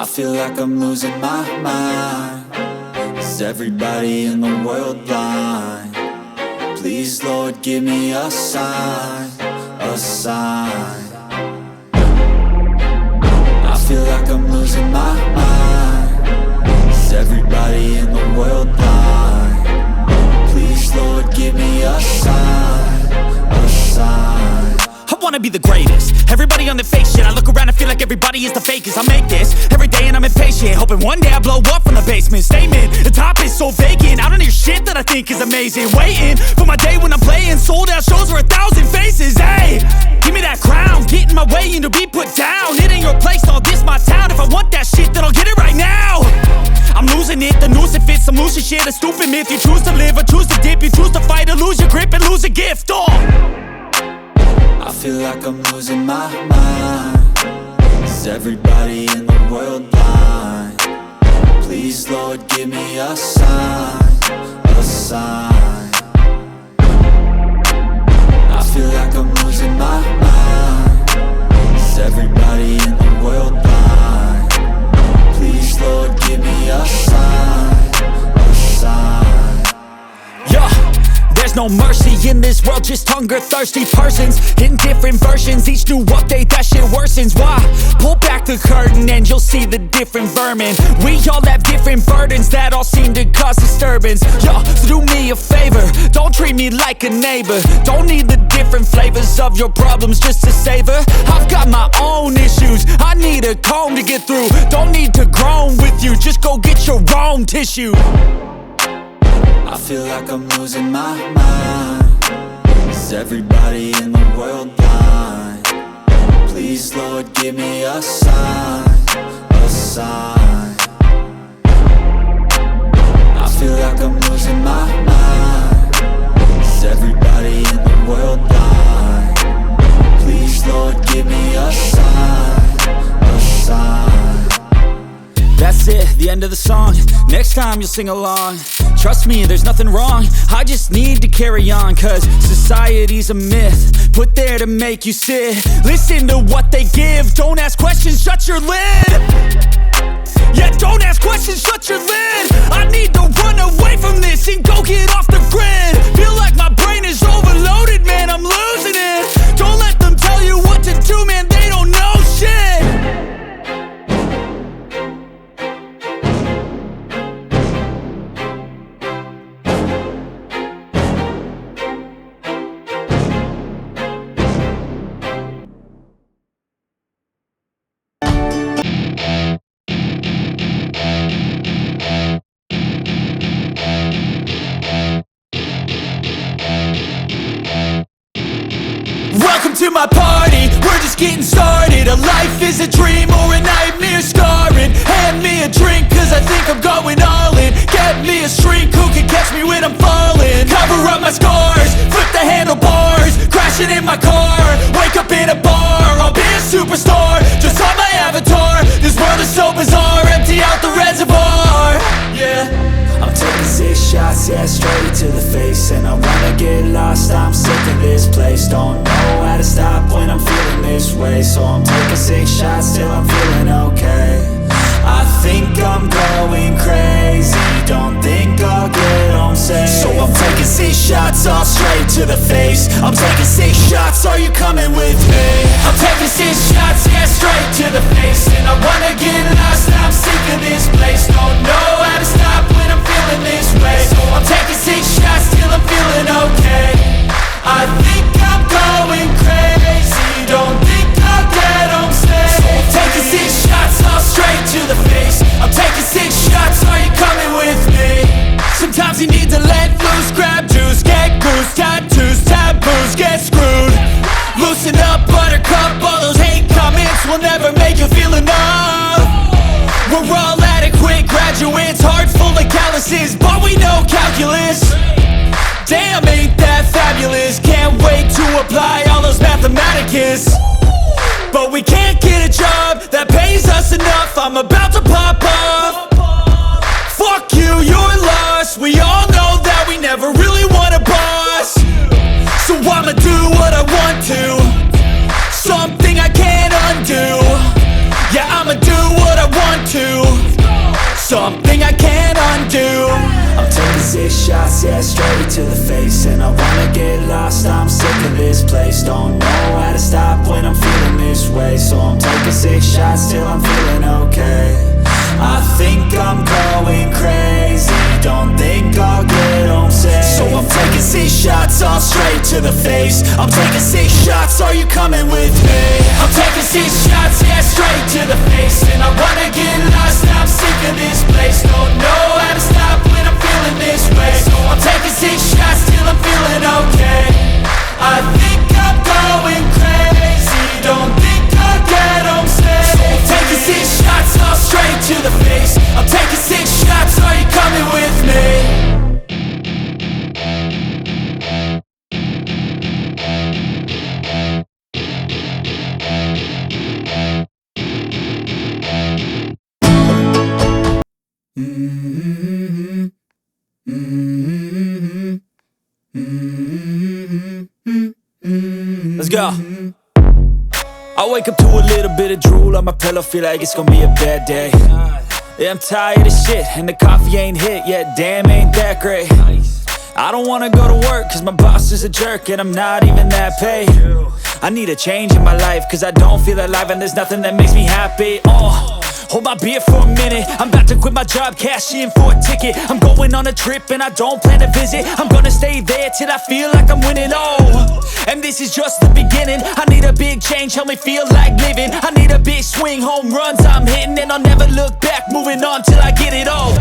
I feel like I'm losing my mind. Is everybody in the world blind? Please, Lord, give me a sign, a sign. I feel like I'm losing my mind. Is everybody in the world blind? Please, Lord, give me a sign, a sign. I wanna be the greatest. Everybody on the fake shit. I look around and feel like everybody is the fakest. I make this every day and I'm impatient, hoping one day I blow up from the basement. Statement, the top is so vacant. I don't hear shit that I think is amazing. Waiting for my day when I'm playing sold out shows for 1,000 faces. Hey, give me that crown, get in my way and to be put down. It ain't your place, all this my town. If I want that shit, then I'll get it right now. I'm losing it, the noose it fits. I'm losing shit, a stupid myth. You choose to live or choose to dip. You choose to fight or lose your grip and lose a gift. I feel like I'm losing my mind. Is everybody in the world blind? Please, Lord, give me a sign, a sign. I feel like I'm losing my mind. Is everybody in the world blind? Please, Lord, give me a sign, a sign. Yeah. There's no mercy in this world, just hunger-thirsty persons in different versions. Each new update, that shit worsens. Why? Pull back the curtain and you'll see the different vermin. We all have different burdens that all seem to cause disturbance. Yo, so do me a favor, don't treat me like a neighbor. Don't need the different flavors of your problems just to savor. I've got my own issues, I need a comb to get through. Don't need to groan with you, just go get your own tissue. I feel like I'm losing my mind. Is everybody in the world blind? Please, Lord, give me a sign, a sign. I feel like I'm losing my mind. Is everybody in the world blind? Please, Lord, give me a sign, a sign. That's it, the end of the song. Next time you'll sing along. Trust me, there's nothing wrong. I just need to carry on, cause society's a myth put there to make you sit. Listen to what they give. Don't ask questions, shut your lid. Yeah, don't ask questions, shut your lid. I need to run away from this and go get off the grid. Feel like my brain is overloaded, man, I'm losing it. Don't let them tell you what to do, man, they don't know shit. Welcome to my party, we're just getting started. A life is a dream or a nightmare scarring. Hand me a drink cause I think I'm going all in. Get me a shrink who can catch me when I'm falling. Cover up my scars, flip the handlebars. Crashing in my car, wake up in a bar. I'll be a superstar, just on my avatar. This world is so bizarre, empty out the reservoir. Yeah, I'm taking 6 shots, yeah, straight to the face. And I wanna get lost, I'm sick of this place. Don't know how to stop when I'm feeling this way. So I'm taking 6 shots till I'm feeling okay. I think I'm going crazy, don't think I'll get home safe. So I'm taking 6 shots, all straight to the face. I'm taking 6 shots, are you coming with me? I'm taking 6 shots, yeah, straight to the face. And I wanna get lost, I'm sick of this place. Don't know how to stop when I'm feeling this way. So I'm taking 6 shots till I'm feeling okay. I think I'm going crazy, don't think I'll get home safe. So I'm taking 6 shots, all straight to the face. I'm taking 6 shots, are you coming with me? Sometimes you need to let loose, grab juice, get goose, tattoos, taboos, get screwed. Loosen up, buttercup, all those hate comments will never make you feel enough. We're all adequate graduates, heart full of calluses, but we know calculus. Damn, ain't that fabulous? Can't wait to apply all those mathematicus. But we can't get a job that pays us enough. I'm about to pop off. Fuck you, you're lost. We all know that we never really want a boss. So I'ma do what I want to, something I can't undo. Yeah, I'ma do what I want to. something I can't undo. I'm taking 6 shots, yeah, straight to the face. And I wanna get lost, I'm sick of this place. Don't know how to stop when I'm feeling this way. So I'm taking 6 shots till I'm feeling okay. I think I'm going crazy, don't think I'll get home safe. So I'm taking 6 shots, all straight to the face. I'm taking 6 shots, are you coming with me? I'm taking 6 shots, yeah, straight to the face. And I wanna get lost, I'm sick of this place. Don't know how to stop when I'm feeling this way. So I'm taking 6 shots till I'm feeling okay. I think I'm going crazy, don't think I'll get home safe. So I'm taking 6 shots, all straight to the face. I'm taking 6 shots, are you coming with me? Let's go. I wake up to a little bit of drool on my pillow, feel like it's gonna be a bad day. Yeah, I'm tired of shit, and the coffee ain't hit yet, damn, ain't that great. I don't wanna go to work, cause my boss is a jerk, and I'm not even that paid. I need a change in my life, cause I don't feel alive, and there's nothing that makes me happy. Hold my beer for a minute, I'm about to quit my job, cash in for a ticket. I'm going on a trip and I don't plan to visit. I'm gonna stay there till I feel like I'm winning, and this is just the beginning. I need a big change, help me feel like living. I need a big swing, home runs I'm hitting. And I'll never look back, moving on till I get it all.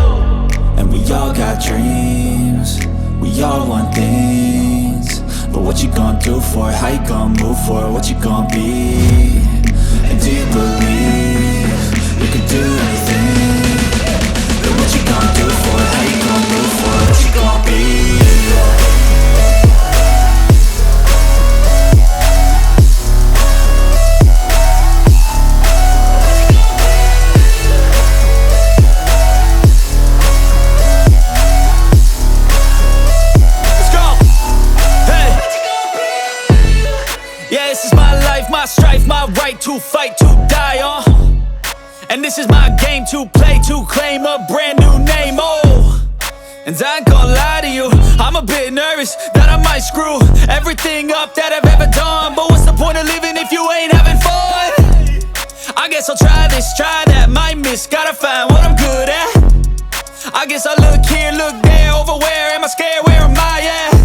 And we all got dreams, we all want things. But what you gonna do for it? How you gonna move for it? What you gonna be? And do you believe you can do anything? But what you gonna do for it? How you gonna move for it? What you gonna be? My strife, my right to fight, to die on. And this is my game to play, to claim a brand new name, And I ain't gonna lie to you, I'm a bit nervous that I might screw everything up that I've ever done. But what's the point of living if you ain't having fun? I guess I'll try this, try that, might miss, gotta find what I'm good at. I guess I look here, look there, over where am I scared, where am I at?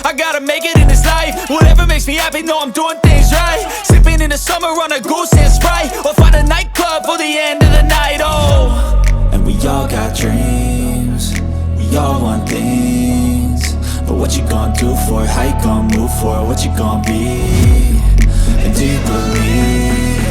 I gotta make it in this life, whatever makes me happy, know I'm doing things right. Sipping in the summer on a goose and Sprite, or find a nightclub for the end of the night, And we all got dreams, we all want things. But what you gonna do for it? How you gonna move for it? What you gonna be? And do you believe